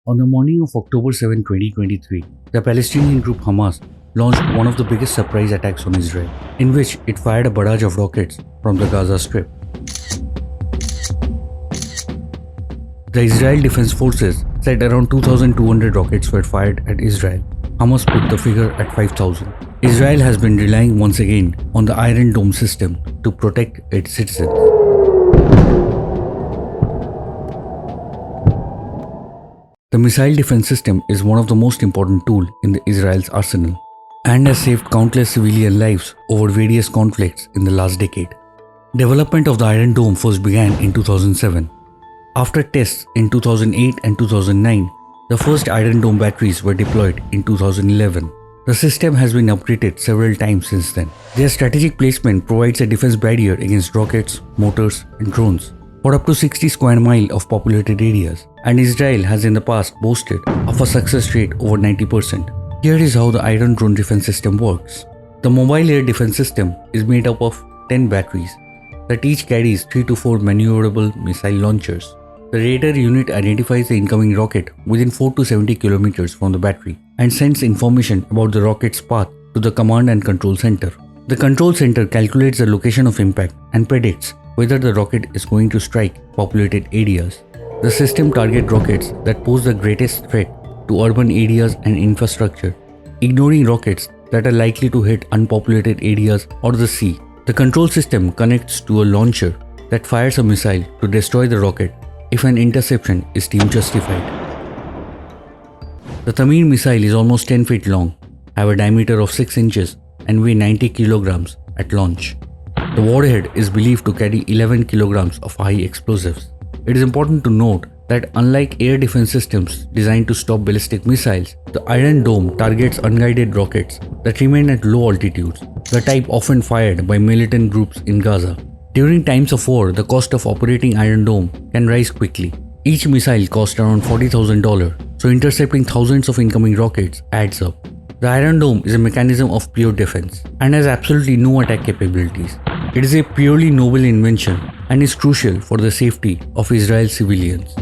On the morning of October 7, 2023, the Palestinian group Hamas launched one of the biggest surprise attacks on Israel, in which it fired a barrage of rockets from the Gaza Strip. The Israel Defense Forces said around 2,200 rockets were fired at Israel. Hamas put the figure at 5,000. Israel has been relying once again on the Iron Dome system to protect its citizens. The missile defense system is one of the most important tools in Israel's arsenal and has saved countless civilian lives over various conflicts in the last decade. Development of the Iron Dome first began in 2007. After tests in 2008 and 2009, the first Iron Dome batteries were deployed in 2011. The system has been upgraded several times since then. Their strategic placement provides a defense barrier against rockets, mortars, and drones for up to 60 square miles of populated areas, and Israel has in the past boasted of a success rate over 90%. Here is how the Iron Drone defense system works. The mobile air defense system is made up of 10 batteries that each carries 3 to 4 maneuverable missile launchers. The radar unit identifies the incoming rocket within 4 to 70 kilometers from the battery and sends information about the rocket's path to the command and control center. The control center calculates the location of impact and predicts whether the rocket is going to strike populated areas. The system targets rockets that pose the greatest threat to urban areas and infrastructure, ignoring rockets that are likely to hit unpopulated areas or the sea. The control system connects to a launcher that fires a missile to destroy the rocket if an interception is deemed justified. The Tamir missile is almost 10 feet long, have a diameter of 6 inches, and weigh 90 kilograms at launch. The warhead is believed to carry 11 kilograms of high explosives. It is important to note that unlike air defense systems designed to stop ballistic missiles, the Iron Dome targets unguided rockets that remain at low altitudes, the type often fired by militant groups in Gaza. During times of war, the cost of operating Iron Dome can rise quickly. Each missile costs around $40,000, so intercepting thousands of incoming rockets adds up. The Iron Dome is a mechanism of pure defense and has absolutely no attack capabilities. It is a purely noble invention and is crucial for the safety of Israel's civilians.